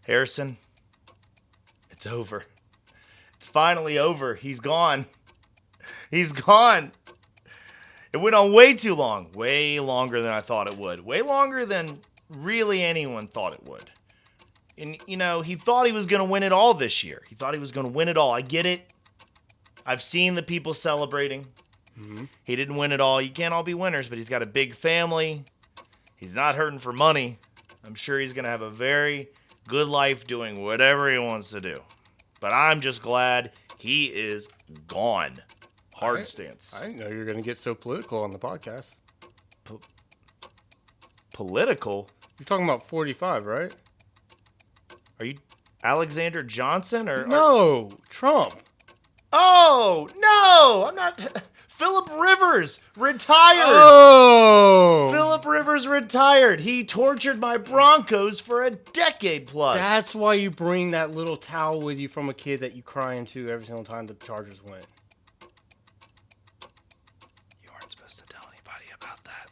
Harrison, it's over. It's finally over. He's gone. He's gone. It went on way too long. Way longer than I thought it would. Way longer than really anyone thought it would. And, he thought he was going to win it all this year. He thought he was going to win it all. I get it. I've seen the people celebrating. Mm-hmm. He didn't win it all. You can't all be winners, but he's got a big family. He's not hurting for money. I'm sure he's going to have a very good life doing whatever he wants to do. But I'm just glad he is gone. Hard stance. I didn't know you were going to get so political on the podcast. Political? You're talking about 45, right? Are you Alexander Johnson or no, Trump? Oh, no, I'm not. Phillip Rivers retired. Oh, Phillip Rivers retired. He tortured my Broncos for a decade plus. That's why you bring that little towel with you from a kid that you cry into every single time the Chargers win. You aren't supposed to tell anybody about that.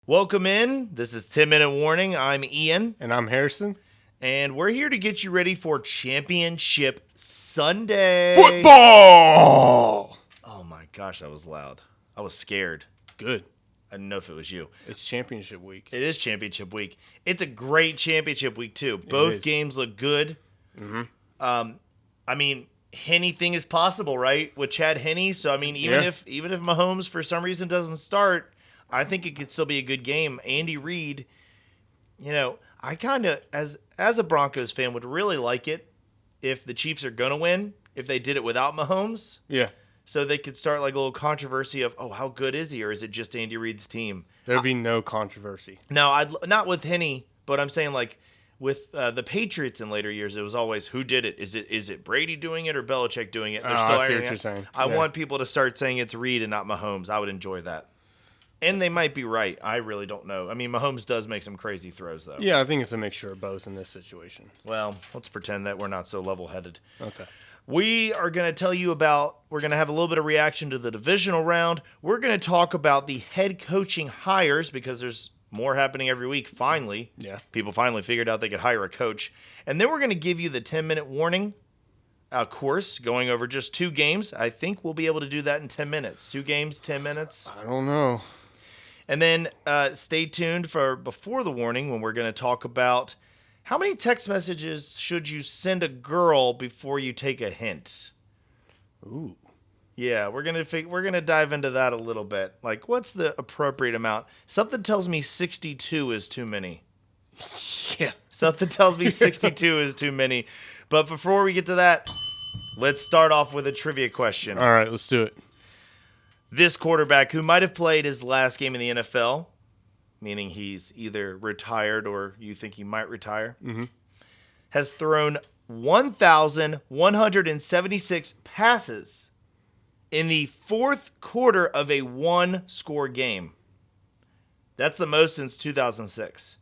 Welcome in. This is 10-Minute Warning. I'm Ian. And I'm Harrison. And we're here to get you ready for Championship Sunday. Football! Oh my gosh, that was loud. I was scared. Good. I didn't know if it was you. It's championship week. It is championship week. It's a great championship week, too. Both games look good. Mm-hmm. I mean, anything is possible, right? With Chad Henne. So, I mean, even if Mahomes for some reason doesn't start, I think it could still be a good game. Andy Reid, I kind of, as a Broncos fan, would really like it if the Chiefs are going to win, if they did it without Mahomes. Yeah. So they could start like a little controversy of, oh, how good is he? Or is it just Andy Reid's team? There'd be no controversy. No, not with Henne, but I'm saying like with the Patriots in later years, it was always, who did it? Is it Brady doing it or Belichick doing it? They're still I see what you're saying. I want people to start saying it's Reid and not Mahomes. I would enjoy that. And they might be right. I really don't know. I mean, Mahomes does make some crazy throws, though. Yeah, I think it's a mixture of both in this situation. Well, let's pretend that we're not so level-headed. Okay. We are going to tell you we're going to have a little bit of reaction to the divisional round. We're going to talk about the head coaching hires because there's more happening every week, finally. Yeah. People finally figured out they could hire a coach. And then we're going to give you the 10-minute warning course, going over just 2 games. I think we'll be able to do that in 10 minutes. 2 games, 10 minutes. I don't know. And then stay tuned for before the warning when we're going to talk about how many text messages should you send a girl before you take a hint. Ooh. Yeah, we're gonna dive into that a little bit. Like, what's the appropriate amount? Something tells me 62 is too many. Yeah. Something tells me 62 is too many. But before we get to that, let's start off with a trivia question. All right, let's do it. This quarterback, who might have played his last game in the NFL, meaning he's either retired or you think he might retire, has thrown 1,176 passes in the fourth quarter of a one-score game. That's the most since 2006.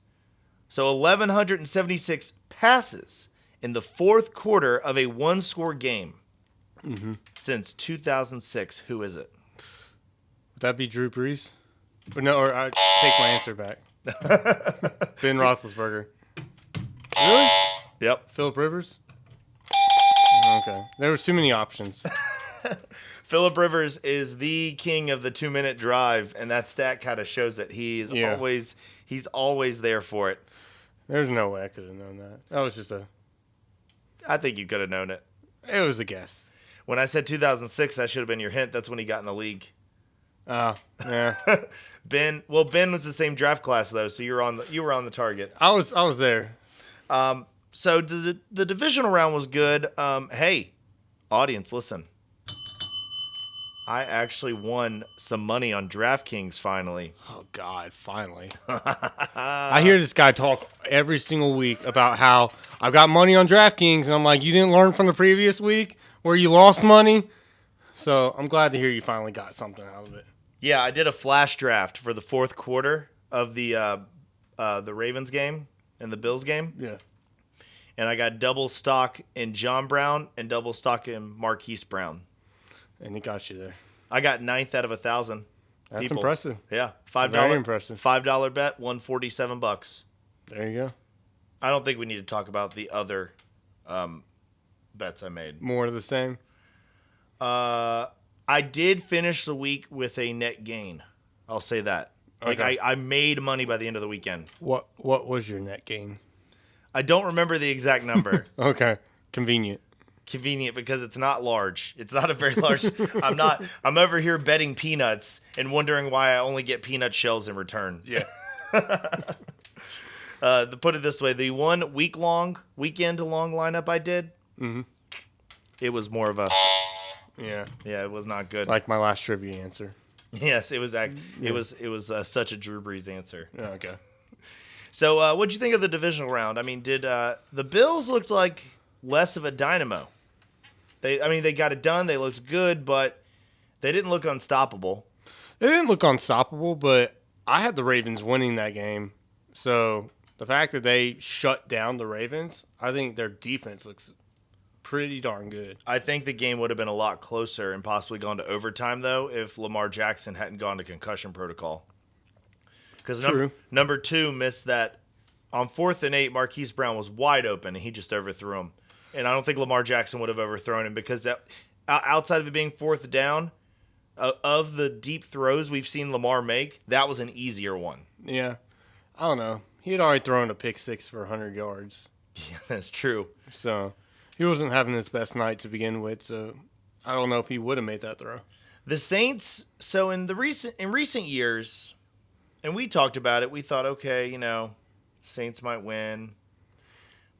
So 1,176 passes in the fourth quarter of a one-score game since 2006. Who is it? Would that be Drew Brees? Or I take my answer back. Ben Roethlisberger. Really? Yep. Phillip Rivers? Okay. There were too many options. Phillip Rivers is the king of the 2-minute drive, and that stat kind of shows that he's always there for it. There's no way I could have known that. That was just I think you could have known it. It was a guess. When I said 2006, that should have been your hint. That's when he got in the league. Oh, yeah. Ben was the same draft class though, so you were on the target. I was there. So the divisional round was good. Hey, audience, listen. I actually won some money on DraftKings finally. Oh God, finally. I hear this guy talk every single week about how I've got money on DraftKings, and I'm like, you didn't learn from the previous week where you lost money? So I'm glad to hear you finally got something out of it. Yeah, I did a flash draft for the fourth quarter of the Ravens game and the Bills game. Yeah. And I got double stock in John Brown and double stock in Marquise Brown. And it got you there. I got ninth out of 1,000. That's people. impressive. Yeah, Very impressive. $5 bet, won $47. There you go. I don't think we need to talk about the other bets I made. More of the same. I did finish the week with a net gain. I'll say that. Like Okay. I made money by the end of the weekend. What was your net gain? I don't remember the exact number. Okay. Convenient. Convenient because it's not large. It's not a very large. I'm over here betting peanuts and wondering why I only get peanut shells in return. Yeah. To put it this way, the one weekend-long lineup I did, it was more of a Yeah. it was not good. Like my last trivia answer. Yes, it was it was such a Drew Brees answer. Yeah, okay. So, what'd you think of the divisional round? I mean, did the Bills looked like less of a dynamo? They got it done. They looked good, but they didn't look unstoppable. They didn't look unstoppable, but I had the Ravens winning that game. So the fact that they shut down the Ravens, I think their defense looks pretty darn good. I think the game would have been a lot closer and possibly gone to overtime, though, if Lamar Jackson hadn't gone to concussion protocol. Because number 2 missed that. On 4th and 8, Marquise Brown was wide open, and he just overthrew him. And I don't think Lamar Jackson would have overthrown him because that, outside of it being 4th down, of the deep throws we've seen Lamar make, that was an easier one. Yeah. I don't know. He had already thrown a pick 6 for 100 yards. Yeah, that's true. So he wasn't having his best night to begin with, so I don't know if he would have made that throw. The Saints, so in recent years, and we talked about it, we thought, okay, Saints might win.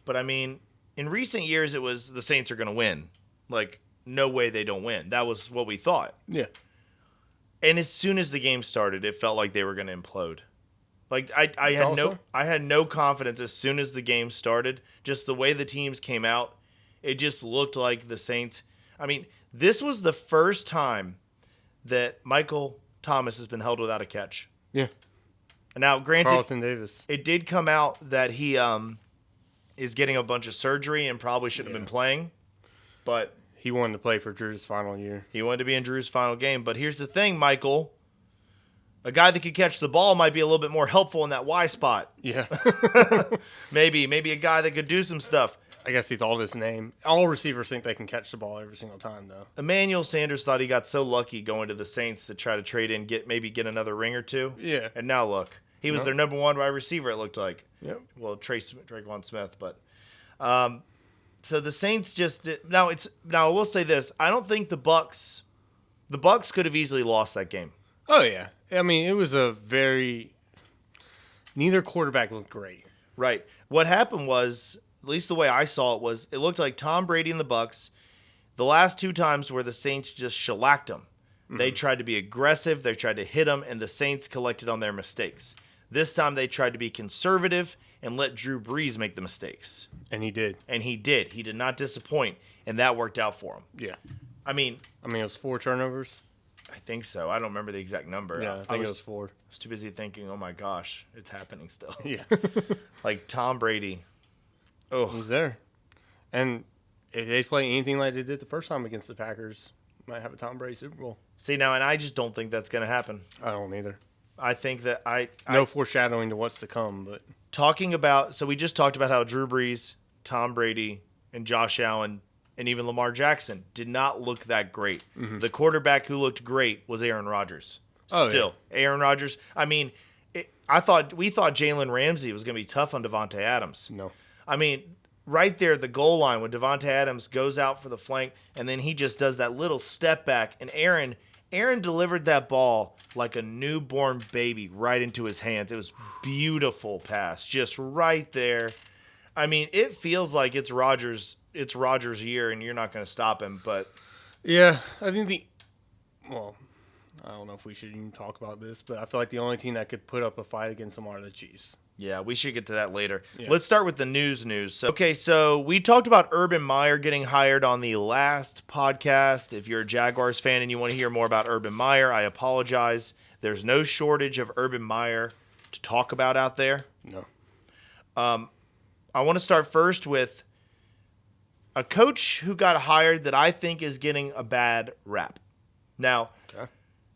But I mean, in recent years it was the Saints are going to win. Like, no way they don't win. That was what we thought. Yeah. And as soon as the game started, it felt like they were going to implode. Like I had no confidence as soon as the game started. Just the way the teams came out, it just looked like the Saints. I mean, this was the first time that Michael Thomas has been held without a catch. Yeah. Now, granted, Carlton Davis. It did come out that he is getting a bunch of surgery and probably shouldn't have been playing, but he wanted to play for Drew's final year. He wanted to be in Drew's final game. But here's the thing, Michael. A guy that could catch the ball might be a little bit more helpful in that Y spot. Yeah. Maybe a guy that could do some stuff. I guess he's all his name. All receivers think they can catch the ball every single time, though. Emmanuel Sanders thought he got so lucky going to the Saints to try to trade in, get another ring or two. Yeah. And now look, he was their number 1 wide receiver. It looked like. Yep. Well, Traquan Smith, but so the Saints just did. Now I will say this: I don't think the Bucks could have easily lost that game. Oh yeah. I mean, it was neither quarterback looked great. Right. What happened was, at least the way I saw it, it looked like Tom Brady and the Bucks, the last 2 times where the Saints just shellacked them. Mm-hmm. They tried to be aggressive, they tried to hit them, and the Saints collected on their mistakes. This time they tried to be conservative and let Drew Brees make the mistakes. And he did. He did not disappoint, and that worked out for him. Yeah. I mean, it was 4 turnovers. I think so. I don't remember the exact number. Yeah, I think it was 4. I was too busy thinking, oh my gosh, it's happening still. Yeah. Like Tom Brady. Oh, he's there. And if they play anything like they did the first time against the Packers, might have a Tom Brady Super Bowl. See, now, and I just don't think that's going to happen. I don't either. I think that no foreshadowing to what's to come, but so we just talked about how Drew Brees, Tom Brady, and Josh Allen, and even Lamar Jackson did not look that great. Mm-hmm. The quarterback who looked great was Aaron Rodgers. Still, Aaron Rodgers. I mean, we thought Jalen Ramsey was going to be tough on Devontae Adams. No. I mean, right there, the goal line when Devontae Adams goes out for the flank, and then he just does that little step back, and Aaron delivered that ball like a newborn baby right into his hands. It was beautiful pass, just right there. I mean, it feels like it's Rodgers' year, and you're not going to stop him. But yeah, I think I don't know if we should even talk about this, but I feel like the only team that could put up a fight against them are the Chiefs. Yeah, we should get to that later. Yeah. Let's start with the news. So we talked about Urban Meyer getting hired on the last podcast. If you're a Jaguars fan and you want to hear more about Urban Meyer, I apologize. There's no shortage of Urban Meyer to talk about out there. No. I want to start first with a coach who got hired that I think is getting a bad rap. Now, Okay.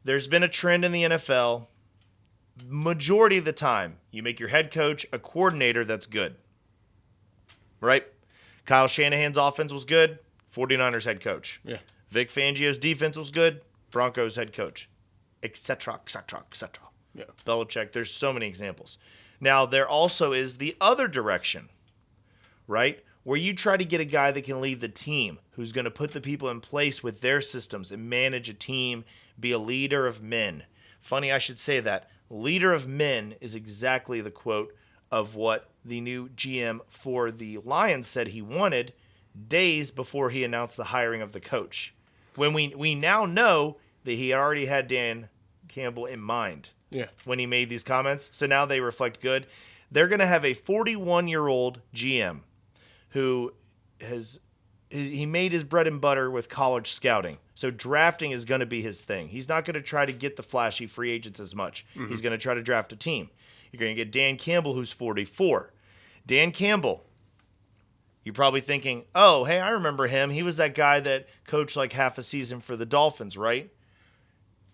there's been a trend in the NFL. Majority of the time, you make your head coach a coordinator that's good. Right? Kyle Shanahan's offense was good, 49ers head coach. Yeah. Vic Fangio's defense was good, Broncos head coach, etc., etc., etc. Yeah. Belichick, there's so many examples. Now, there also is the other direction, right? Where you try to get a guy that can lead the team, who's going to put the people in place with their systems and manage a team, be a leader of men. Funny I should say that. Leader of men is exactly the quote of what the new GM for the Lions said he wanted days before he announced the hiring of the coach. When we now know that he already had Dan Campbell in mind when he made these comments. So now they reflect good. They're going to have a 41-year-old GM who he made his bread and butter with college scouting. So drafting is going to be his thing. He's not going to try to get the flashy free agents as much. Mm-hmm. He's going to try to draft a team. You're going to get Dan Campbell, who's 44. Dan Campbell, you're probably thinking, oh, hey, I remember him. He was that guy that coached like half a season for the Dolphins, right?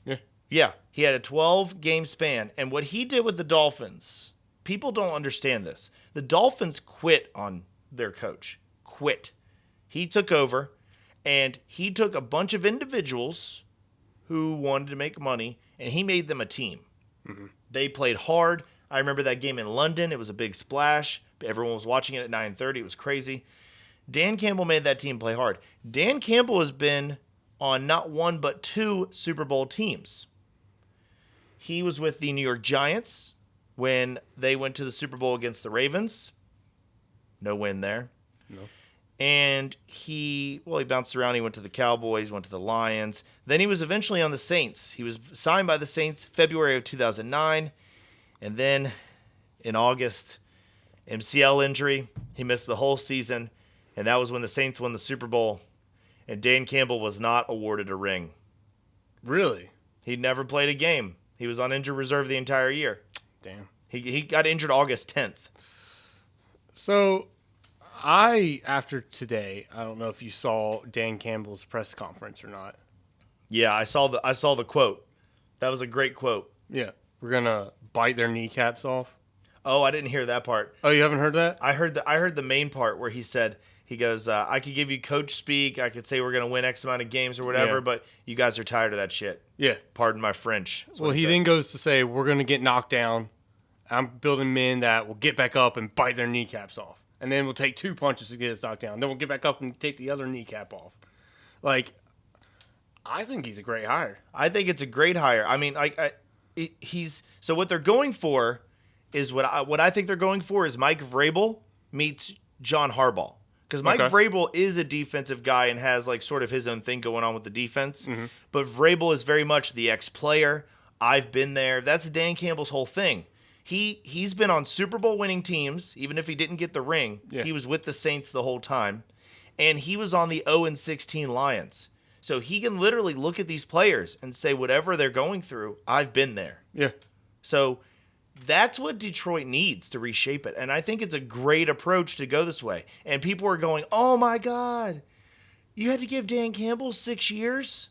Yeah. Yeah. He had a 12-game span. And what he did with the Dolphins, people don't understand this. The Dolphins quit on their coach. Quit. He took over, and he took a bunch of individuals who wanted to make money, and he made them a team. Mm-hmm. They played hard. I remember that game in London. It was a big splash. Everyone was watching it at 9:30. It was crazy. Dan Campbell made that team play hard. Dan Campbell has been on not one but two Super Bowl teams. He was with the New York Giants when they went to the Super Bowl against the Ravens. No win there. No. And he bounced around. He went to the Cowboys, went to the Lions. Then he was eventually on the Saints. He was signed by the Saints February of 2009. And then in August, MCL injury. He missed the whole season. And that was when the Saints won the Super Bowl. And Dan Campbell was not awarded a ring. Really? He never played a game. He was on injured reserve the entire year. Damn. He got injured August 10th. So, after today, I don't know if you saw Dan Campbell's press conference or not. Yeah, I saw the quote. That was a great quote. Yeah. We're going to bite their kneecaps off. Oh, I didn't hear that part. Oh, you haven't heard that? I heard the main part where he goes, I could give you coach speak. I could say we're going to win X amount of games or whatever, but you guys are tired of that shit. Yeah. Pardon my French. Well, he then goes to say, we're going to get knocked down. I'm building men that will get back up and bite their kneecaps off. And then we'll take 2 punches to get us knocked down. Then we'll get back up and take the other kneecap off. Like, I think he's a great hire. I think it's a great hire. I mean, so what they're going for is what I think they're going for is Mike Vrabel meets John Harbaugh. Because Mike Vrabel is a defensive guy and has like sort of his own thing going on with the defense. Mm-hmm. But Vrabel is very much the ex-player. I've been there. That's Dan Campbell's whole thing. He's been on Super Bowl winning teams, even if he didn't get the ring. Yeah. He was with the Saints the whole time. And he was on the 0-16 Lions. So he can literally look at these players and say, whatever they're going through, I've been there. Yeah. So that's what Detroit needs to reshape it. And I think it's a great approach to go this way. And people are going, oh, my God, you had to give Dan Campbell 6 years?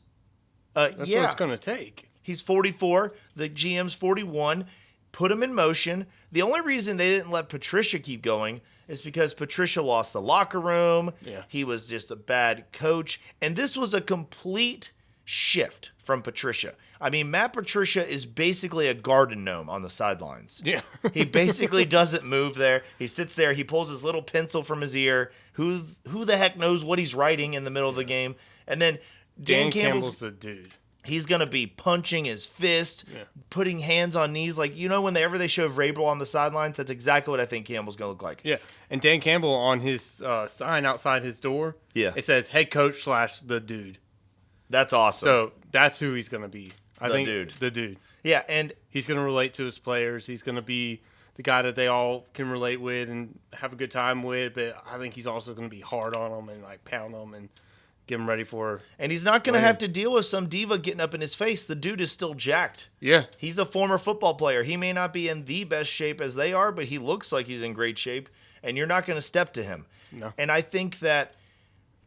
That's what it's going to take. He's 44. The GM's 41. Put him in motion. The only reason they didn't let Patricia keep going is because Patricia lost the locker room. Yeah. He was just a bad coach. And this was a complete shift from Patricia. I mean, Matt Patricia is basically a garden gnome on the sidelines. Yeah. He basically doesn't move there. He sits there. He pulls his little pencil from his ear. Who the heck knows what he's writing in the middle of the game? And then Dan Campbell's the dude. He's going to be punching his fist, putting hands on knees. Like, whenever they show Vrabel on the sidelines, that's exactly what I think Campbell's going to look like. Yeah. And Dan Campbell on his sign outside his door, it says head coach / the dude. That's awesome. So that's who he's going to be. The dude. Yeah, and he's going to relate to his players. He's going to be the guy that they all can relate with and have a good time with. But I think he's also going to be hard on them and like pound them and get him ready for. And he's not going to have to deal with some diva getting up in his face. The dude is still jacked. Yeah. He's a former football player. He may not be in the best shape as they are, but he looks like he's in great shape. And you're not going to step to him. No. And I think that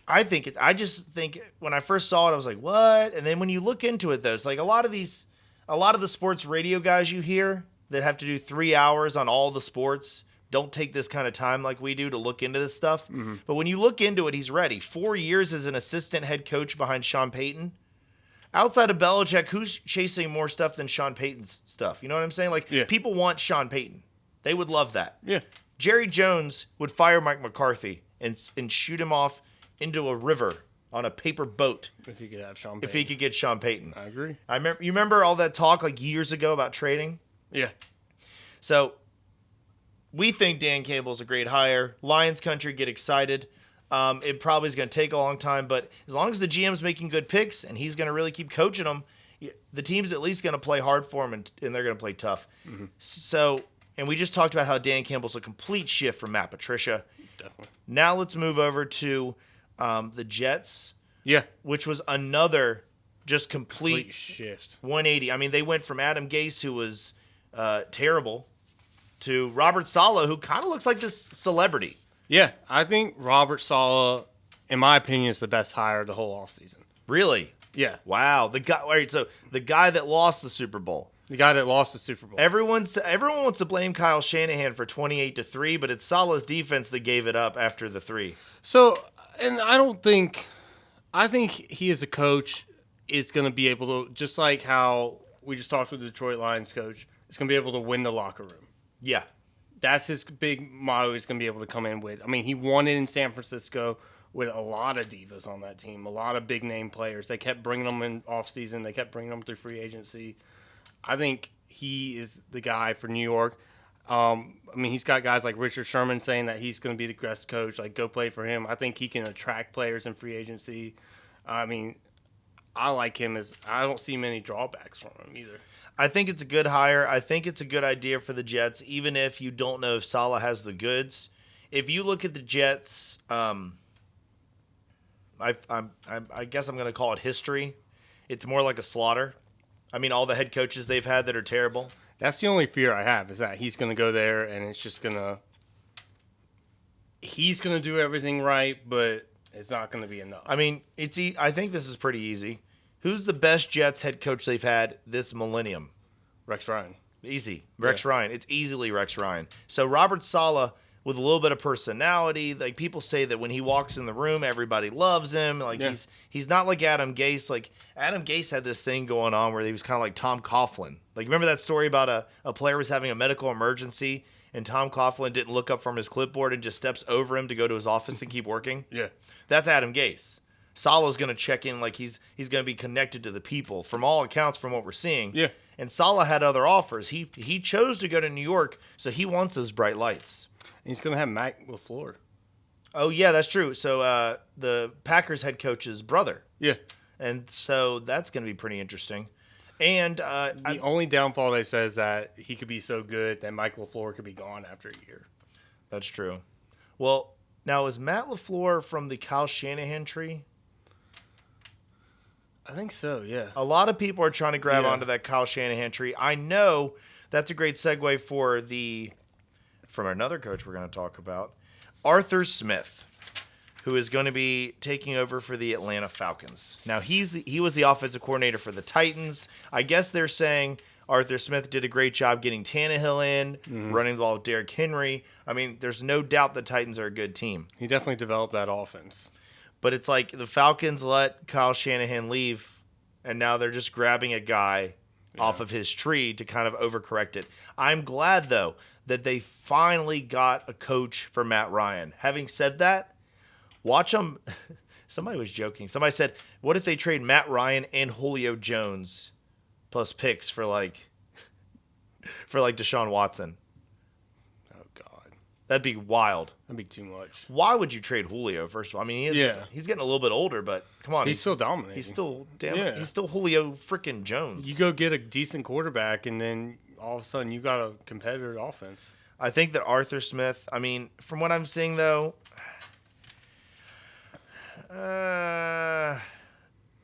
I just think when I first saw it, I was like, what? And then when you look into it, though, it's like a lot of the sports radio guys you hear that have to do 3 hours on all the sports don't take this kind of time like we do to look into this stuff. Mm-hmm. But when you look into it, he's ready. 4 years as an assistant head coach behind Sean Payton. Outside of Belichick, who's chasing more stuff than Sean Payton's stuff? You know what I'm saying? Like, Yeah. people want Sean Payton. They would love that. Yeah. Jerry Jones would fire Mike McCarthy and shoot him off into a river on a paper boat If he could have Sean if Payton. he could get Sean Payton. I agree. You remember all that talk like years ago about trading? Yeah. So we think Dan Campbell's a great hire. Lions country, get excited. It probably is going to take a long time, but as long as the GM's making good picks and he's going to really keep coaching them, the team's at least going to play hard for him and they're going to play tough. Mm-hmm. So, and we just talked about how Dan Campbell's a complete shift from Matt Patricia. Definitely. Now let's move over to the Jets, Yeah. which was another just complete shift. 180. I mean, they went from Adam Gase, who was terrible, to Robert Saleh, who kind of looks like this celebrity. Yeah. I think Robert Saleh, in my opinion, is the best hire of the whole offseason. Really? Yeah. Wow. All right, so the guy that lost the Super Bowl. The guy that lost the Super Bowl. Everyone wants to blame Kyle Shanahan for 28-3, but it's Saleh's defense that gave it up after the 3. So, and I think he as a coach is going to be able to, just like how we just talked with the Detroit Lions coach, is going to be able to win the locker room. Yeah. That's his big motto he's going to be able to come in with. I mean, he won it in San Francisco with a lot of divas on that team, a lot of big-name players. They kept bringing them in offseason. They kept bringing them through free agency. I think he is the guy for New York. I mean, he's got guys like Richard Sherman saying that he's going to be the best coach. Like, go play for him. I think he can attract players in free agency. I mean, I like him I don't see many drawbacks from him either. I think it's a good hire. I think it's a good idea for the Jets, even if you don't know if Saleh has the goods. If you look at the Jets, I guess I'm going to call it history. It's more like a slaughter. I mean, all the head coaches they've had that are terrible. That's the only fear I have, is that he's going to go there and it's just going to – he's going to do everything right, but it's not going to be enough. I mean, I think this is pretty easy. Who's the best Jets head coach they've had this millennium? Rex Ryan. Easy. Rex Ryan. It's easily Rex Ryan. So Robert Saleh, with a little bit of personality, like people say that when he walks in the room, everybody loves him. Like he's not like Adam Gase. Like Adam Gase had this thing going on where he was kind of like Tom Coughlin. Like remember that story about a player was having a medical emergency and Tom Coughlin didn't look up from his clipboard and just steps over him to go to his office and keep working? Yeah. That's Adam Gase. Saleh's going to check in like he's going to be connected to the people from all accounts from what we're seeing. Yeah. And Saleh had other offers. He chose to go to New York, so he wants those bright lights. And he's going to have Matt LaFleur. Oh, yeah, that's true. So the Packers head coach's brother. Yeah. And so that's going to be pretty interesting. And the only downfall they say is that he could be so good that Mike LaFleur could be gone after a year. That's true. Well, now is Matt LaFleur from the Kyle Shanahan tree? I think so, yeah. A lot of people are trying to grab onto that Kyle Shanahan tree. I know that's a great segue from another coach we're going to talk about, Arthur Smith, who is going to be taking over for the Atlanta Falcons. Now, he was the offensive coordinator for the Titans. I guess they're saying Arthur Smith did a great job getting Tannehill in, running the ball with Derrick Henry. I mean, there's no doubt the Titans are a good team. He definitely developed that offense. But it's like the Falcons let Kyle Shanahan leave, and now they're just grabbing a guy off of his tree to kind of overcorrect it. I'm glad, though, that they finally got a coach for Matt Ryan. Having said that, watch them. Somebody was joking. Somebody said, what if they trade Matt Ryan and Julio Jones plus picks for Deshaun Watson? Oh, God. That'd be wild. That'd be too much. Why would you trade Julio, first of all? I mean, he's getting a little bit older, but come on. He's still dominating. He's still he's still Julio freaking Jones. You go get a decent quarterback, and then all of a sudden you got a competitor offense. I think that Arthur Smith, I mean, from what I'm seeing, though,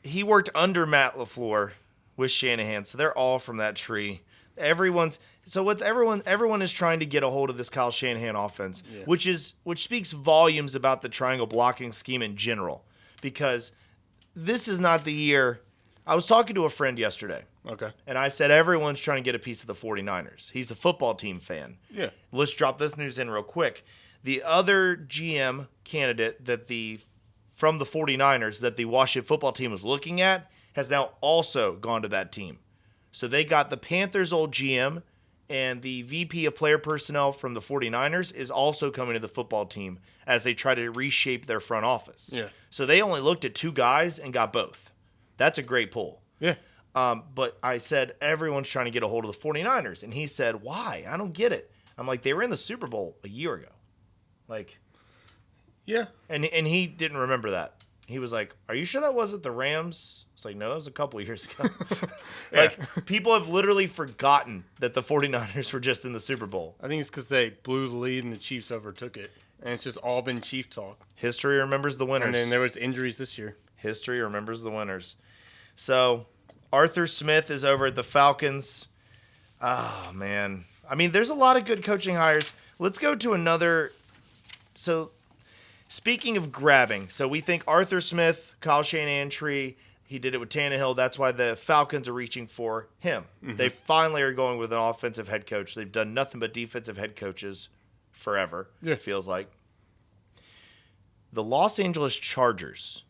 he worked under Matt LaFleur with Shanahan, so they're all from that tree. Everyone is trying to get a hold of this Kyle Shanahan offense, which speaks volumes about the triangle blocking scheme in general. because this is not the year. I was talking to a friend yesterday, Okay. and I said everyone's trying to get a piece of the 49ers. He's a football team fan. Yeah. Let's drop this news in real quick. The other GM candidate from the 49ers that the Washington football team was looking at has now also gone to that team. So they got the Panthers' old GM, and the VP of player personnel from the 49ers is also coming to the football team as they try to reshape their front office. Yeah. So they only looked at 2 guys and got both. That's a great pull. Yeah. But I said, everyone's trying to get a hold of the 49ers. And he said, why? I don't get it. I'm like, they were in the Super Bowl a year ago. Like, Yeah. and he didn't remember that. He was like, are you sure that wasn't the Rams? It's like, no, that was a couple years ago. Like, people have literally forgotten that the 49ers were just in the Super Bowl. I think it's because they blew the lead and the Chiefs overtook it. And it's just all been Chief talk. History remembers the winners. And then there was injuries this year. History remembers the winners. So, Arthur Smith is over at the Falcons. Oh, man. I mean, there's a lot of good coaching hires. Let's go to another. So, speaking of grabbing, so we think Arthur Smith, Kyle Shanahan, he did it with Tannehill. That's why the Falcons are reaching for him. Mm-hmm. They finally are going with an offensive head coach. They've done nothing but defensive head coaches forever, it feels like. The Los Angeles Chargers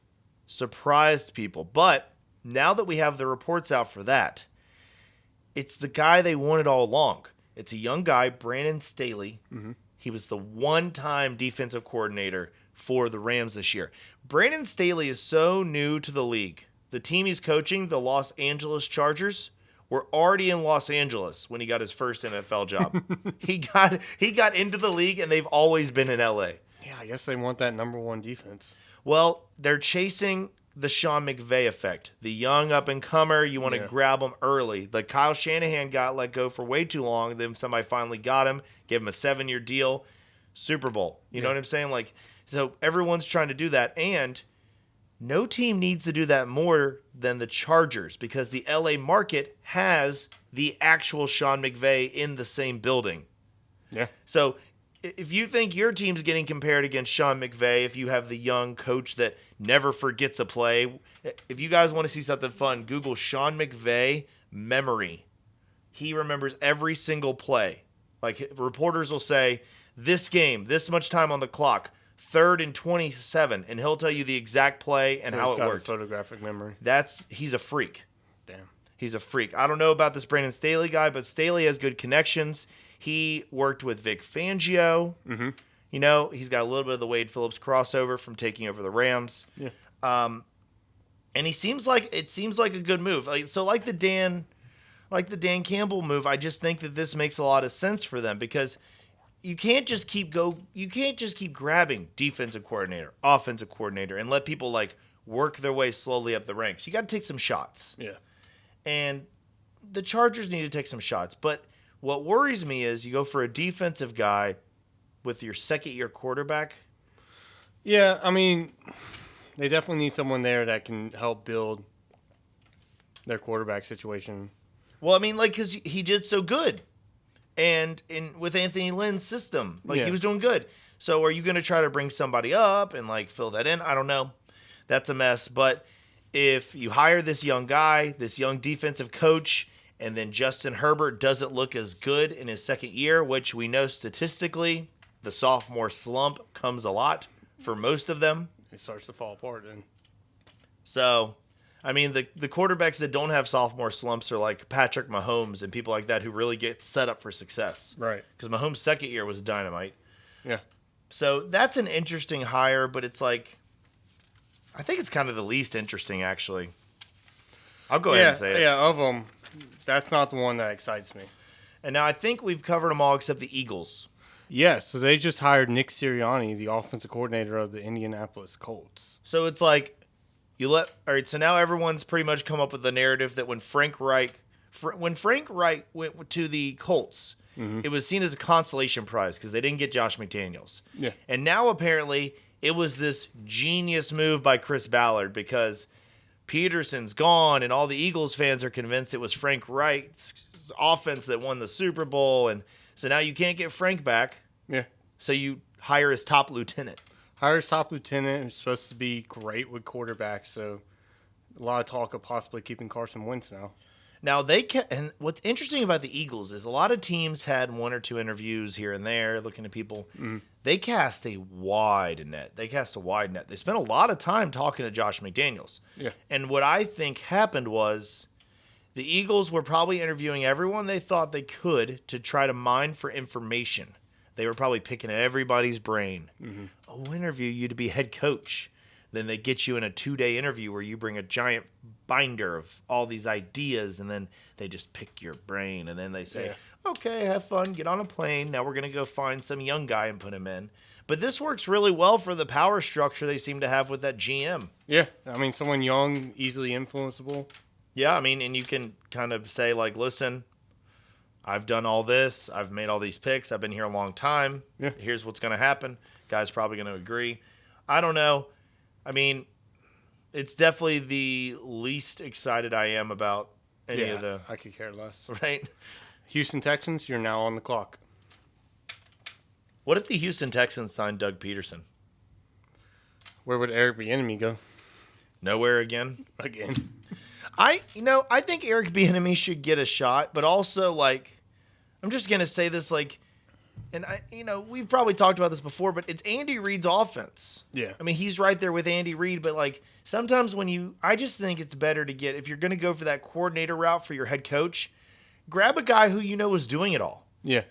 surprised people. But now that we have the reports out for that, it's the guy they wanted all along. It's a young guy, Brandon Staley. Mm-hmm. He was the one-time defensive coordinator for the Rams this year. Brandon Staley is so new to the league. The team he's coaching, the Los Angeles Chargers, were already in Los Angeles when he got his first NFL job. He got into the league, and they've always been in LA. Yeah, I guess they want that number 1 defense. Well, they're chasing the Sean McVay effect. The young up-and-comer, you want to grab him early. Like Kyle Shanahan got let go for way too long. Then somebody finally got him, gave him a 7-year deal. Super Bowl. You know what I'm saying? Like, so everyone's trying to do that. And no team needs to do that more than the Chargers because the LA market has the actual Sean McVay in the same building. Yeah. So if you think your team's getting compared against Sean McVay, if you have the young coach that never forgets a play, if you guys want to see something fun, Google Sean McVay memory. He remembers every single play. Like reporters will say, this game, this much time on the clock, 3rd and 27, and he'll tell you the exact play and how it worked. Photographic memory. He's a freak. Damn. He's a freak. I don't know about this Brandon Staley guy, but Staley has good connections. He worked with Vic Fangio. Mm-hmm. You know, he's got a little bit of the Wade Phillips crossover from taking over the Rams. Yeah. And it seems like a good move. Like the Dan Campbell move. I just think that this makes a lot of sense for them because you can't just keep grabbing defensive coordinator, offensive coordinator, and let people like work their way slowly up the ranks. You got to take some shots. Yeah. And the Chargers need to take some shots. But what worries me is you go for a defensive guy with your second-year quarterback. Yeah, I mean, they definitely need someone there that can help build their quarterback situation. Well, I mean, like, because he did so good. And with Anthony Lynn's system, he was doing good. So are you going to try to bring somebody up and, like, fill that in? I don't know. That's a mess. But if you hire this young guy, this young defensive coach, and then Justin Herbert doesn't look as good in his second year, which we know statistically the sophomore slump comes a lot for most of them. It starts to fall apart then. So, I mean, the quarterbacks that don't have sophomore slumps are like Patrick Mahomes and people like that who really get set up for success. Right. Because Mahomes' second year was dynamite. Yeah. So that's an interesting hire, but it's like, I think it's kind of the least interesting, actually. I'll go ahead and say it. Yeah, of them, that's not the one that excites me. And now I think we've covered them all except the Eagles. Yes, so they just hired Nick Sirianni, the offensive coordinator of the Indianapolis Colts. So it's like, all right, so now everyone's pretty much come up with the narrative that when Frank Reich went to the Colts, it was seen as a consolation prize because they didn't get Josh McDaniels. Yeah. And now apparently it was this genius move by Chris Ballard because Peterson's gone and all the Eagles fans are convinced it was Frank Reich's offense that won the Super Bowl. And so now you can't get Frank back. Yeah. So you hire his top lieutenant. hires top lieutenant, who's supposed to be great with quarterbacks. So a lot of talk of possibly keeping Carson Wentz now. Now and what's interesting about the Eagles is a lot of teams had one or two interviews here and there looking at people. They cast a wide net. They spent a lot of time talking to Josh McDaniels. Yeah. And what I think happened was the Eagles were probably interviewing everyone they thought they could to try to mine for information. They were probably picking everybody's brain. Oh, we'll interview you to be head coach. Then they get you in a 2-day interview where you bring a giant binder of all these ideas, and then they just pick your brain. And then they say, okay, have fun, get on a plane. Now we're going to go find some young guy and put him in. But this works really well for the power structure they seem to have with that GM. Yeah. I mean, someone young, easily influenceable. Yeah, I mean, and you can kind of say, like, listen, I've done all this. I've made all these picks. I've been here a long time. Yeah. Here's what's going to happen. Guy's probably going to agree. I don't know. I mean, it's definitely the least excited I am about any of the... I could care less. Right? Houston Texans, you're now on the clock. What if the Houston Texans signed Doug Peterson? Where would Eric Bieniemy go? Nowhere again? Again. I think Eric Bieniemy should get a shot, but also, like, I'm just going to say this, like, and we've probably talked about this before, but it's Andy Reid's offense. Yeah. I mean, he's right there with Andy Reid, but, like, sometimes I just think it's better to get, if you're going to go for that coordinator route for your head coach, grab a guy who you know is doing it all. Yeah.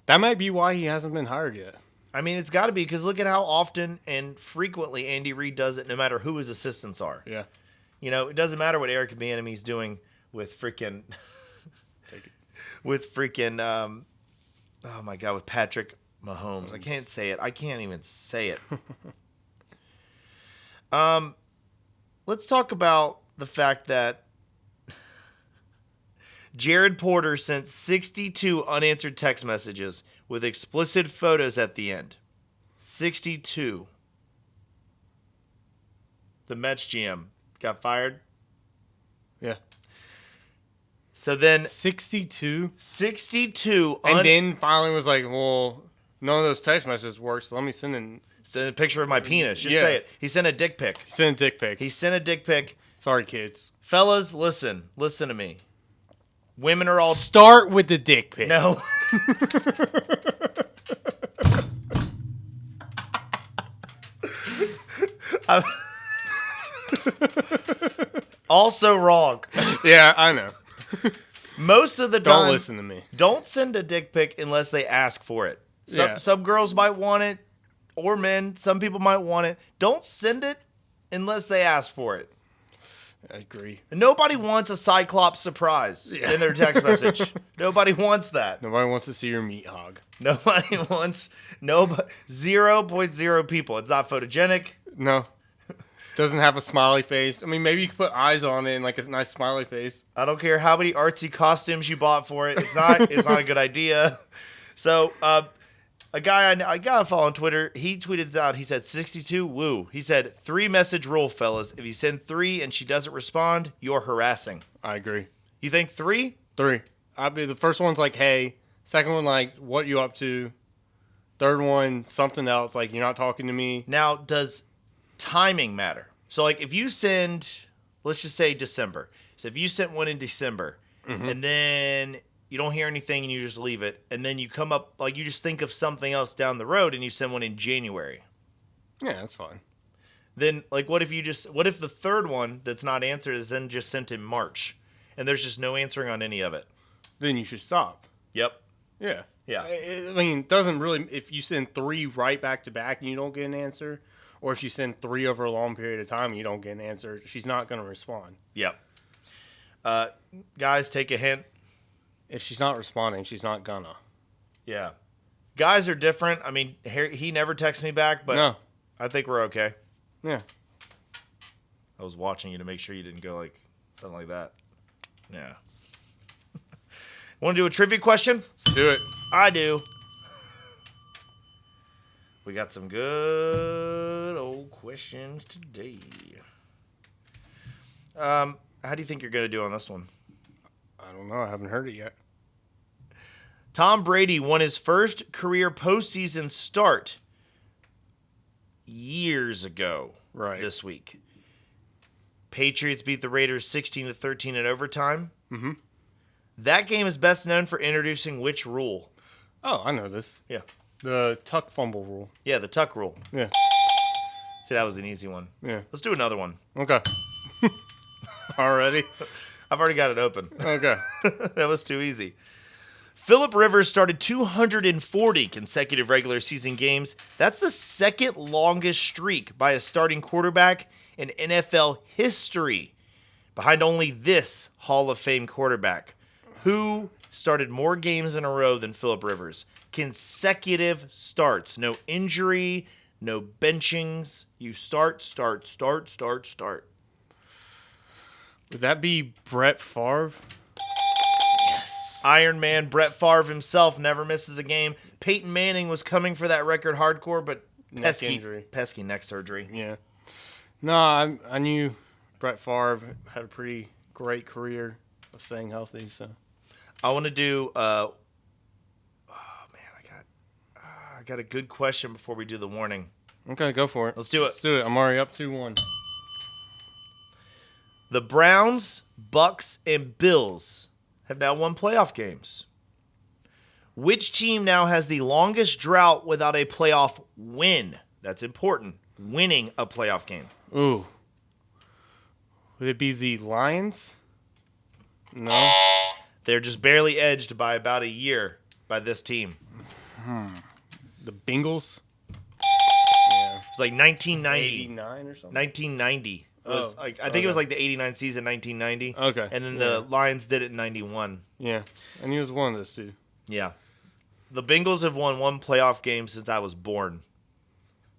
That might be why he hasn't been hired yet. I mean, it's got to be, because look at how often and frequently Andy Reid does it, no matter who his assistants are. Yeah. It doesn't matter what Eric Bieniemy's doing with freaking, oh my God, with Patrick Mahomes. I can't say it. I can't even say it. Let's talk about the fact that Jared Porter sent 62 unanswered text messages with explicit photos at the end. 62. The Mets GM got fired. Yeah. So then 62? 62. And then finally was like, well, none of those text messages work, so let me send a picture of my penis. Just Yeah. say it. He sent a dick pic. Send a dick pic. He sent a dick pic. Sorry, kids. Fellas, listen. Listen to me. Women are all... Start with the dick pic. No. Also wrong. Yeah, I know. Most of the time... Don't listen to me. Don't send a dick pic unless they ask for it. Some girls might want it, or men. Some people might want it. Don't send it unless they ask for it. I agree. Nobody wants a Cyclops surprise in their text message. Nobody wants that. Nobody wants to see your meat hog. Nobody wants... 0.0 people. It's not photogenic. No. Doesn't have a smiley face. I mean, maybe you could put eyes on it and like a nice smiley face. I don't care how many artsy costumes you bought for it. It's not a good idea. So, a guy I got to follow on Twitter, he tweeted this out. He said 62, woo. He said 3-message rule, fellas. If you send 3 and she doesn't respond, you're harassing. I agree. You think 3? 3. I'd be the first one's like, hey. Second one, like, what you up to? Third one, something else, like you're not talking to me. Now, does timing matter? So, like, if you send, let's just say December. So, if you sent one in December, and then you don't hear anything and you just leave it, and then you come up, like, you just think of something else down the road and you send one in January. Yeah, that's fine. Then, like, what if the third one that's not answered is then just sent in March, and there's just no answering on any of it? Then you should stop. Yep. Yeah. Yeah. I mean, it doesn't really, if you send 3 right back to back and you don't get an answer, or if you send 3 over a long period of time and you don't get an answer, she's not going to respond. Yep. Guys, take a hint. If she's not responding, she's not gonna. Yeah. Guys are different. I mean, he never texts me back, but no. I think we're okay. Yeah. I was watching you to make sure you didn't go like something like that. Yeah. Want to do a trivia question? Let's do it. I do. We got some good old questions today. How do you think you're going to do on this one? I don't know. I haven't heard it yet. Tom Brady won his first career postseason start years ago Right. this week. Patriots beat the Raiders 16-13 in overtime. Mm-hmm. That game is best known for introducing which rule? Oh, I know this. Yeah. The tuck fumble rule. Yeah, the tuck rule. Yeah. See, that was an easy one. Yeah. Let's do another one. Okay. Already? I've already got it open. Okay. That was too easy. Phillip Rivers started 240 consecutive regular season games. That's the second longest streak by a starting quarterback in NFL history, behind only this Hall of Fame quarterback. Who started more games in a row than Phillip Rivers? Consecutive starts. No injury, no benchings. You start. Would that be Brett Favre? Iron Man Brett Favre himself never misses a game. Peyton Manning was coming for that record hardcore, but pesky neck surgery. Yeah. No, I knew Brett Favre had a pretty great career of staying healthy. So I want to do. Oh man, I got a good question before we do the warning. Okay, go for it. Let's do it. Let's do it. I'm already up 2-1. The Browns, Bucks, and Bills have now won playoff games. Which team now has the longest drought without a playoff win? That's important. Winning a playoff game. Ooh. Would it be the Lions? No. They're just barely edged by about a year by this team. The Bengals? Yeah. It's like 1990. 89 or something? 1990. I think it was like the 89 season, 1990. Okay. And then the Lions did it in 91. Yeah. And he was one of those two. Yeah. The Bengals have won one playoff game since I was born.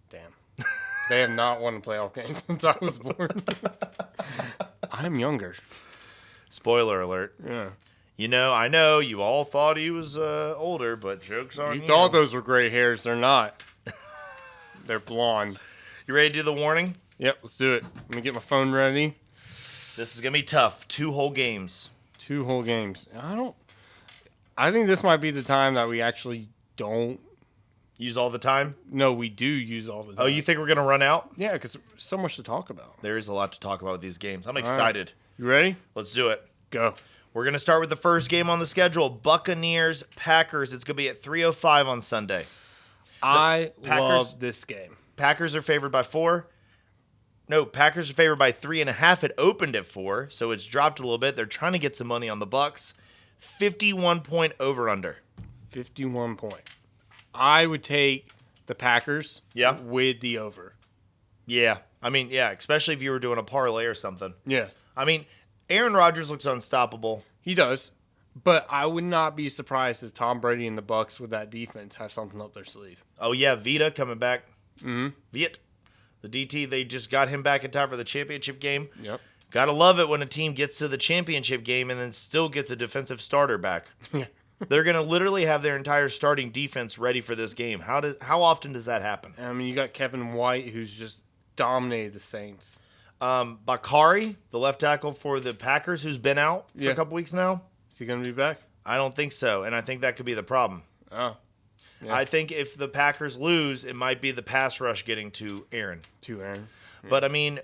Damn. They have not won a playoff game since I was born. I'm younger. Spoiler alert. Yeah. You know, I know you all thought he was older, but joke's on you. You thought those were gray hairs. They're not. They're blonde. You ready to do the warning? Yep, let's do it. Let me get my phone ready. This is going to be tough. 2 whole games. 2 whole games. I think this might be the time that we actually don't. Use all the time? No, we do use all the time. Oh, you think we're going to run out? Yeah, because there's so much to talk about. There is a lot to talk about with these games. I'm excited. You ready? Let's do it. Go. We're going to start with the first game on the schedule. Buccaneers, Packers. It's going to be at 3:05 on Sunday. I love this game. Packers are favored by 4. No, Packers are favored by 3.5. It opened at 4, so it's dropped a little bit. They're trying to get some money on the Bucks. 51-point over-under. 51 point. I would take the Packers with the over. Yeah. I mean, yeah, especially if you were doing a parlay or something. Yeah. I mean, Aaron Rodgers looks unstoppable. He does. But I would not be surprised if Tom Brady and the Bucks with that defense have something up their sleeve. Oh, yeah, Vita coming back. Mm-hmm. Viet. The DT, they just got him back in time for the championship game. Yep. Gotta love it when a team gets to the championship game and then still gets a defensive starter back. Yeah. They're going to literally have their entire starting defense ready for this game. How often does that happen? I mean, you got Kevin White, who's just dominated the Saints. Bakari, the left tackle for the Packers, who's been out for a couple weeks now. Is he going to be back? I don't think so, and I think that could be the problem. Oh. Yeah. I think if the Packers lose, it might be the pass rush getting to Aaron. Yeah. But, I mean,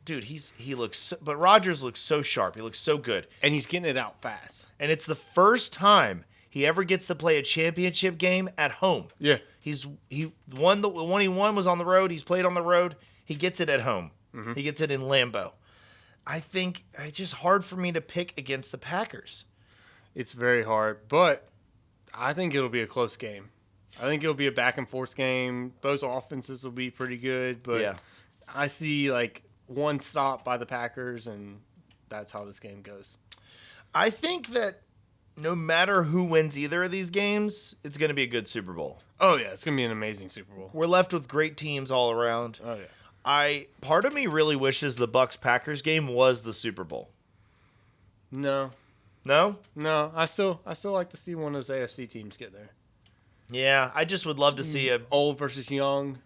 dude, he looks – but Rodgers looks so sharp. He looks so good. And he's getting it out fast. And it's the first time he ever gets to play a championship game at home. Yeah. He won the one he won was on the road. He's played on the road. He gets it at home. Mm-hmm. He gets it in Lambeau. I think it's just hard for me to pick against the Packers. It's very hard, but I think it'll be a close game. I think it'll be a back and forth game. Both offenses will be pretty good, but I see like one stop by the Packers, and that's how this game goes. I think that no matter who wins either of these games, it's going to be a good Super Bowl. Oh, yeah. It's going to be an amazing Super Bowl. We're left with great teams all around. Oh, yeah. Part of me really wishes the Bucks-Packers game was the Super Bowl. No? I still like to see one of those AFC teams get there. Yeah, I just would love to see a old versus young.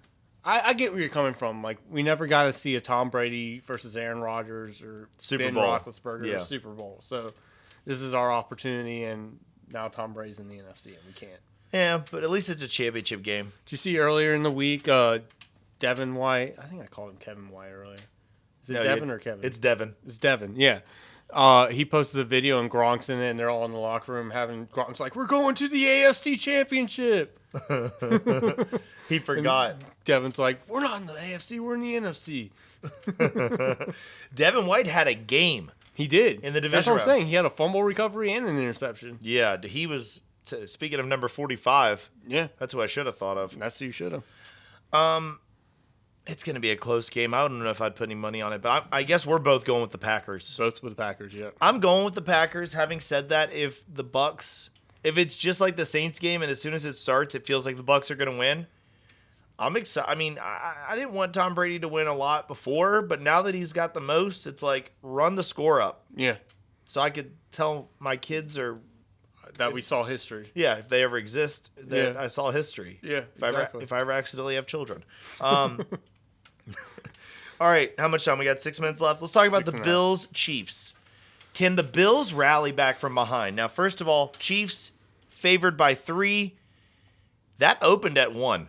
I get where you're coming from. Like, we never got to see a Tom Brady versus Aaron Rodgers or Ben Roethlisberger or Super Bowl. So this is our opportunity, and now Tom Brady's in the NFC, and we can't. Yeah, but at least it's a championship game. Did you see earlier in the week, Devin White. I think I called him Kevin White earlier. Is it No, Devin or Kevin? It's Devin. It's Devin, yeah. He posted a video and Gronk's in it, and they're all in the locker room having Gronk's like, "We're going to the AFC Championship." He forgot. And Devin's like, "We're not in the AFC, we're in the NFC." Devin White had a game. He did In the division That's what I'm round. saying. He had a fumble recovery and an interception. Yeah, he was. Speaking of number 45, Yeah, that's who I should have thought of. that's who you should have. It's going to be a close game. I don't know if I'd put any money on it, but I guess we're both going with the Packers. Both with the Packers, yeah. I'm going with the Packers. Having said that, if it's just like the Saints game, and as soon as it starts, it feels like the Bucks are going to win, I'm excited. I mean, I didn't want Tom Brady to win a lot before, but now that he's got the most, it's like run the score up, Yeah, so I could tell my kids that we saw history. yeah, if they ever exist, that Yeah. I saw history. Yeah, If I ever accidentally have children. All right, how much time? We got 6 minutes left. Let's talk about the 6.5. Bills Chiefs. Can the Bills rally back from behind? Now, first of all, Chiefs favored by 3. That opened at 1.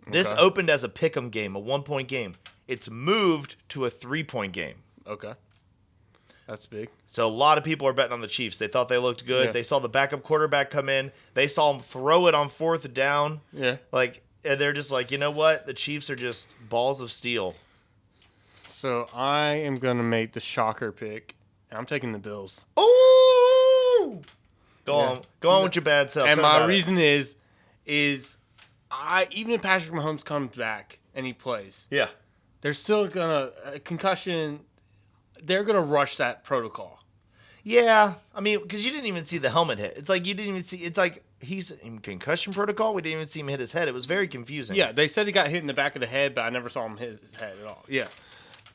This Okay. opened as a pick'em game, a 1-point game. It's moved to a 3-point game. Okay, that's big. So a lot of people are betting on the Chiefs. They thought they looked good. Yeah. They saw the backup quarterback come in. They saw him throw it on 4th down. Yeah. And they're just like, you know what? The Chiefs are just balls of steel. So I am gonna make the shocker pick. I'm taking the Bills. Ooh! Go Yeah. on. Go on with your bad self. And Tell me my about it. reason is even if Patrick Mahomes comes back and he plays, Yeah. they're still gonna concussion. They're gonna rush that protocol. Yeah. I mean, because you didn't even see the helmet hit. It's like you didn't even see. It's like he's in concussion protocol. We didn't even see him hit his head. It was very confusing. Yeah, they said he got hit in the back of the head, but I never saw him hit his head at all. Yeah,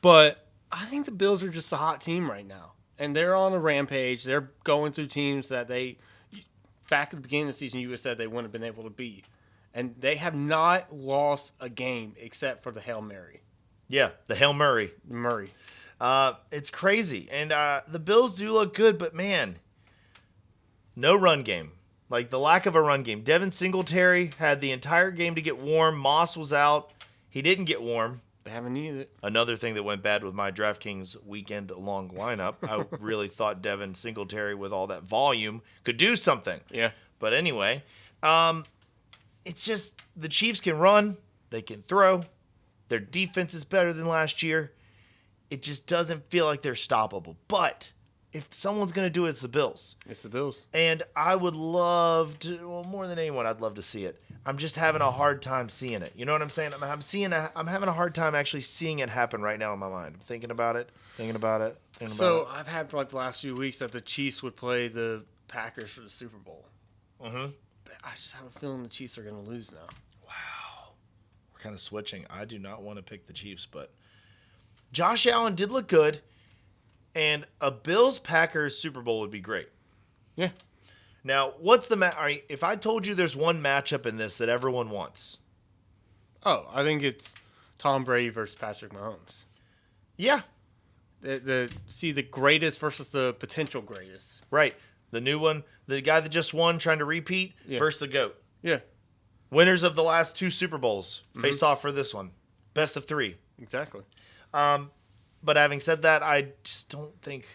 but I think the Bills are just a hot team right now, and they're on a rampage. They're going through teams that back at the beginning of the season, you said they wouldn't have been able to beat, and they have not lost a game except for the Hail Mary. Yeah. The Hail Murray. Murray. It's crazy. And the Bills do look good, but man, no run game. Like the lack of a run game. Devin Singletary had the entire game to get warm. Moss was out. He didn't get warm. They haven't needed it. Another thing that went bad with my DraftKings weekend long lineup. I really thought Devin Singletary, with all that volume, could do something. Yeah. But anyway, it's just the Chiefs can run. They can throw. Their defense is better than last year. It just doesn't feel like they're stoppable. But if someone's going to do it, it's the Bills. It's the Bills. And I would love to, well, more than anyone, I'd love to see it. I'm just having a hard time seeing it. You know what I'm saying? I'm having a hard time actually seeing it happen right now in my mind. I'm thinking about it. So I've had for like the last few weeks that the Chiefs would play the Packers for the Super Bowl. Mm-hmm. But I just have a feeling the Chiefs are going to lose now. Wow. We're kind of switching. I do not want to pick the Chiefs, but Josh Allen did look good, and a Bills-Packers Super Bowl would be great. Yeah. Now, what's the if I told you there's one matchup in this that everyone wants? Oh, I think it's Tom Brady versus Patrick Mahomes. Yeah, The greatest versus the potential greatest. right. The new one, the guy that just won trying to repeat versus the GOAT. Yeah, Winners of the last 2 Super Bowls face off for this one. Best of 3. exactly. But having said that, I just don't think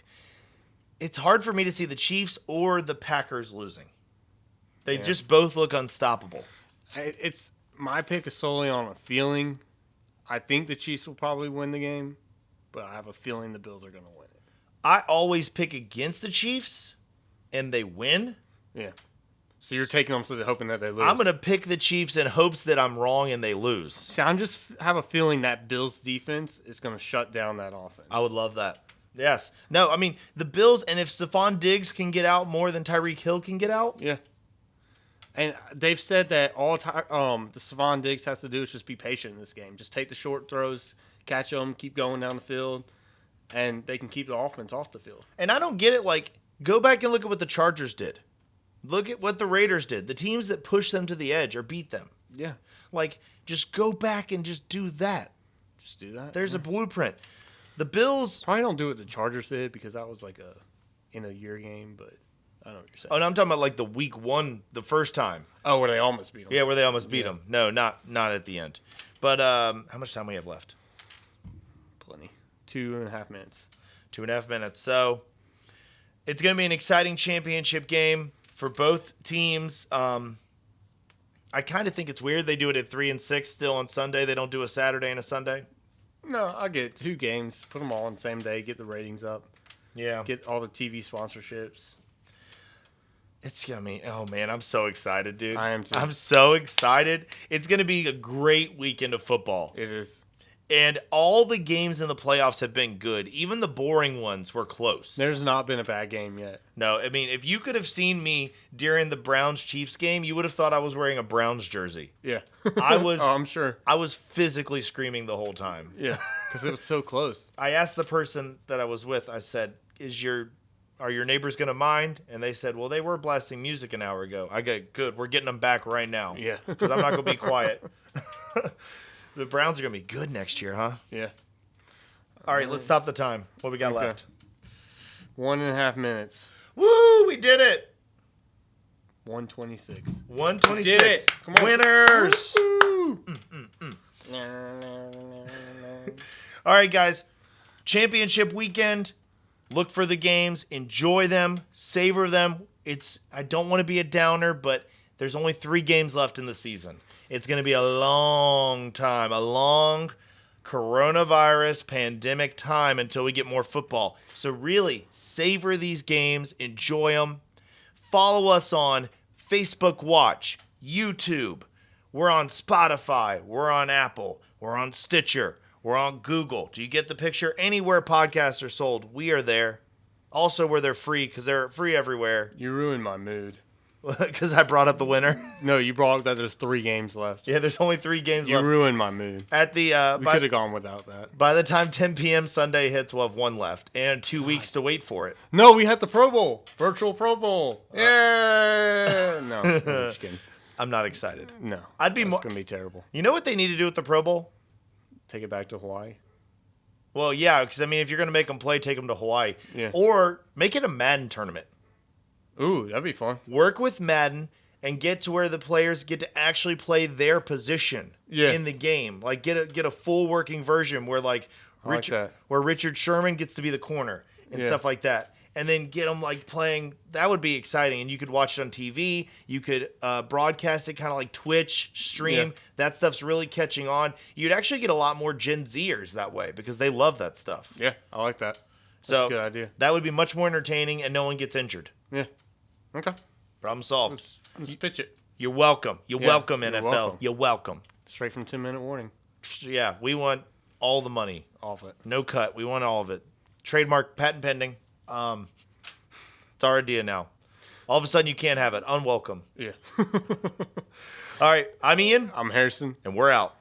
it's hard for me to see the Chiefs or the Packers losing. They just both look unstoppable. It's my pick is solely on a feeling. I think the Chiefs will probably win the game, but I have a feeling the Bills are going to win it. I always pick against the Chiefs, and they win. Yeah. So you're taking them so they're hoping that they lose. I'm going to pick the Chiefs in hopes that I'm wrong and they lose. See, I just have a feeling that Bills defense is going to shut down that offense. I would love that. Yes. No, I mean, the Bills, and if Stephon Diggs can get out more than Tyreek Hill can get out. Yeah. And they've said that the Stephon Diggs has to do is just be patient in this game. Just take the short throws, catch them, keep going down the field, and they can keep the offense off the field. And I don't get it. Like, go back and look at what the Chargers did. Look at what the Raiders did. The teams that push them to the edge or beat them. Yeah. Like, just go back and just do that. Just do that. There's a blueprint. The Bills, Probably don't do what the Chargers did because that was like in a year game, but I know what you're saying. Oh, no, I'm talking about like the week 1, the first time. Oh, where they almost beat them. Yeah, where they almost beat them. No, not at the end. But how much time we have left? Plenty. 2.5 minutes. 2.5 minutes. So it's going to be an exciting championship game for both teams. I kind of think it's weird they do it at 3 and 6 still on Sunday. They don't do a Saturday and a Sunday. No, I get 2 games. Put them all on the same day. Get the ratings up. Yeah. Get all the TV sponsorships. It's going to be, oh man, I'm so excited, dude. I am too. I'm so excited. It's going to be a great weekend of football. It is. And all the games in the playoffs have been good. Even the boring ones were close. There's not been a bad game yet. No, I mean, if you could have seen me during the Browns-Chiefs game, you would have thought I was wearing a Browns jersey. Yeah. I was. Oh, I'm sure. I was physically screaming the whole time. Yeah, because it was so close. I asked the person that I was with, I said, are your neighbors going to mind? And they said, well, they were blasting music an hour ago. I go, good, we're getting them back right now. Yeah. Because I'm not going to be quiet. The Browns are going to be good next year, huh? Yeah. All right, let's stop the time. What we got left? 1.5 minutes. Woo, we did it. 126. 126. Did it. Come on. Winners. All right, guys. Championship weekend. Look for the games. Enjoy them. Savor them. I don't want to be a downer, but there's only 3 games left in the season. It's going to be a long time, a long coronavirus pandemic time until we get more football. So really, savor these games. Enjoy them. Follow us on Facebook Watch, YouTube. We're on Spotify. We're on Apple. We're on Stitcher. We're on Google. Do you get the picture? Anywhere podcasts are sold, we are there. Also, where they're free, because they're free everywhere. You ruined my mood. Because I brought up the winner. No, you brought up that there's 3 games left. Yeah, there's only 3 games You left. ruined my mood. At the We could have gone without that. by the time 10 p.m. Sunday hits, we'll have 1 left and 2 weeks to wait for it. No, we had the Pro Bowl. Virtual Pro Bowl. Yeah. No, I'm just kidding. I'm not excited. No. I'd be It's more. going to be terrible. You know what they need to do with the Pro Bowl? Take it back to Hawaii. Well, yeah, because I mean, if you're going to make them play, take them to Hawaii. Yeah. Or make it a Madden tournament. Ooh, that'd be fun. Work with Madden and get to where the players get to actually play their position in the game. Like get a full working version where like Richard Sherman gets to be the corner and stuff like that. And then get them like playing. That would be exciting. And you could watch it on TV. You could broadcast it kind of like Twitch stream. Yeah. That stuff's really catching on. You'd actually get a lot more Gen Zers that way because they love that stuff. Yeah, I like that. That's So a good idea. That would be much more entertaining and no one gets injured. Yeah. Okay. Problem solved. Let's pitch it. You're welcome. You're welcome, you're NFL. welcome. You're welcome. Straight from 10-minute warning. Yeah, we want all the money. All of it. No cut. We want all of it. Trademark, patent pending. It's our idea now. All of a sudden, you can't have it. Unwelcome. Yeah. All right, I'm Ian. I'm Harrison. And we're out.